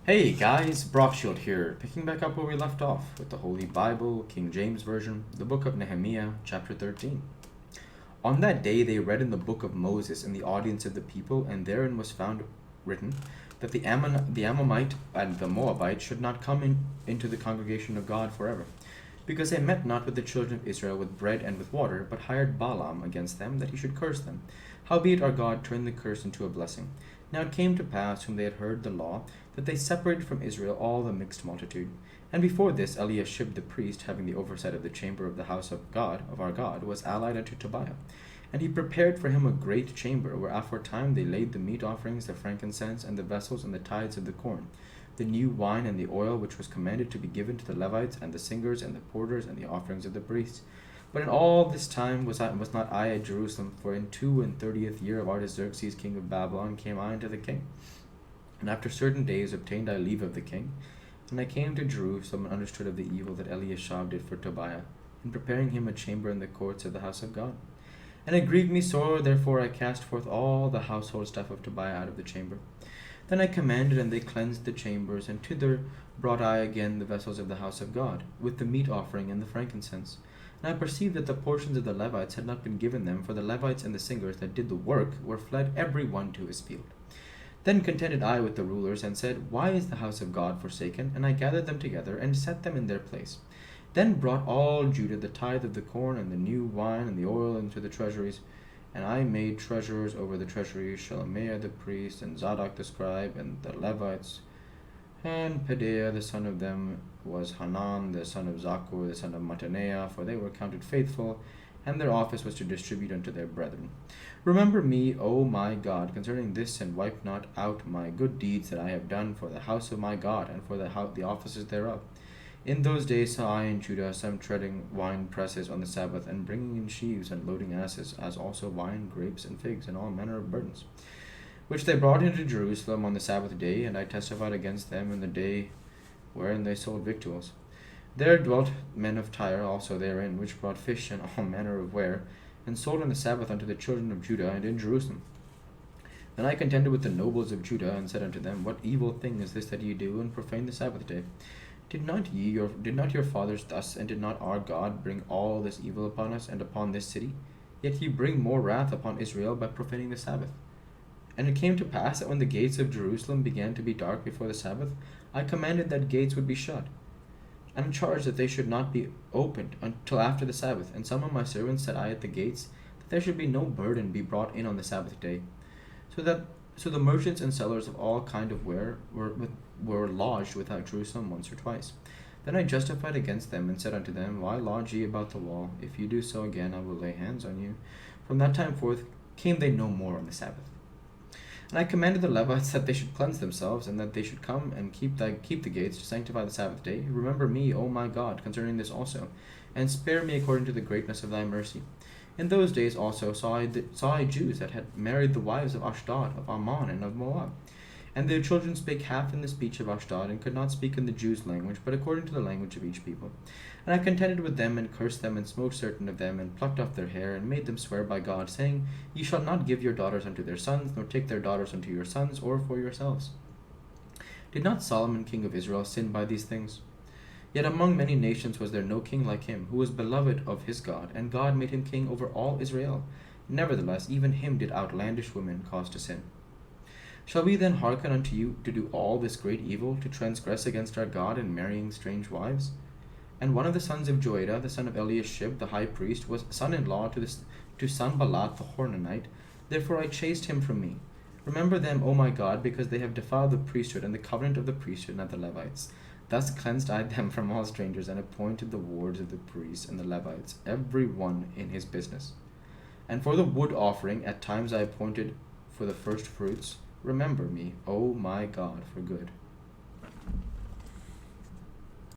Hey guys, Brockshield here, picking back up where we left off with the Holy Bible, King James Version, the book of Nehemiah, chapter 13. On that day they read in the book of Moses in the audience of the people, and therein was found written that the Ammonite and the Moabite should not come into the congregation of God forever, because they met not with the children of Israel with bread and with water, but hired Balaam against them, that he should curse them. Howbeit our God turned the curse into a blessing. Now it came to pass, when they had heard the law, that they separated from Israel all the mixed multitude. And before this Eliashib the priest, having the oversight of the chamber of the house of God, of our God, was allied unto Tobiah. And he prepared for him a great chamber, where aforetime they laid the meat offerings, the frankincense, and the vessels, and the tithes of the corn, the new wine, and the oil, which was commanded to be given to the Levites, and the singers, and the porters, and the offerings of the priests. But in all this time was not I at Jerusalem, for in 32 year of Artaxerxes king of Babylon came I unto the king. And after certain days obtained I leave of the king, and I came to Jerusalem, and understood of the evil that Eliashib did for Tobiah, in preparing him a chamber in the courts of the house of God. And it grieved me sore, therefore I cast forth all the household stuff of Tobiah out of the chamber. Then I commanded, and they cleansed the chambers, and thither brought I again the vessels of the house of God, with the meat offering and the frankincense. And I perceived that the portions of the Levites had not been given them, for the Levites and the singers that did the work were fled every one to his field. Then contended I with the rulers, and said, Why is the house of God forsaken? And I gathered them together, and set them in their place. Then brought all Judah the tithe of the corn, and the new wine, and the oil into the treasuries. And I made treasurers over the treasuries Shelemiah the priest, and Zadok the scribe, and the Levites. And Pedaiah the son of them was Hanan the son of Zaccur the son of Mattaniah, for they were counted faithful, and their office was to distribute unto their brethren. Remember me, O my God, concerning this, and wipe not out my good deeds that I have done for the house of my God, and for the offices thereof. In those days saw I in Judah some treading wine presses on the Sabbath, and bringing in sheaves, and loading asses, as also wine, grapes, and figs, and all manner of burdens, which they brought into Jerusalem on the Sabbath day, and I testified against them in the day wherein they sold victuals. There dwelt men of Tyre also therein, which brought fish and all manner of ware, and sold on the Sabbath unto the children of Judah and in Jerusalem. Then I contended with the nobles of Judah, and said unto them, What evil thing is this that ye do, and profane the Sabbath day? Did not your fathers thus, and did not our God bring all this evil upon us and upon this city? Yet ye bring more wrath upon Israel by profaning the Sabbath. And it came to pass that when the gates of Jerusalem began to be dark before the Sabbath, I commanded that gates would be shut, and charged that they should not be opened until after the Sabbath. And some of my servants set I at the gates, that there should be no burden be brought in on the Sabbath day. So the merchants and sellers of all kind of ware were lodged without Jerusalem once or twice. Then I justified against them, and said unto them, Why lodge ye about the wall? If you do so again, I will lay hands on you. From that time forth came they no more on the Sabbath. And I commanded the Levites that they should cleanse themselves, and that they should come and keep the gates to sanctify the Sabbath day. Remember me, O my God, concerning this also, and spare me according to the greatness of thy mercy. In those days also saw I Jews that had married the wives of Ashdod, of Ammon, and of Moab. And their children spake half in the speech of Ashdod, and could not speak in the Jews' language, but according to the language of each people. And I contended with them, and cursed them, and smote certain of them, and plucked off their hair, and made them swear by God, saying, Ye shall not give your daughters unto their sons, nor take their daughters unto your sons, or for yourselves. Did not Solomon king of Israel sin by these things? Yet among many nations was there no king like him, who was beloved of his God, and God made him king over all Israel. Nevertheless, even him did outlandish women cause to sin. Shall we then hearken unto you to do all this great evil, to transgress against our God in marrying strange wives? And one of the sons of Joiada, the son of Eliashib, the high priest, was son-in-law to Sanballat the Horonite. Therefore I chased him from me. Remember them, O my God, because they have defiled the priesthood and the covenant of the priesthood and of the Levites. Thus cleansed I them from all strangers, and appointed the wards of the priests and the Levites, every one in his business. And for the wood offering at times I appointed for the first fruits. Remember me, O my God, for good.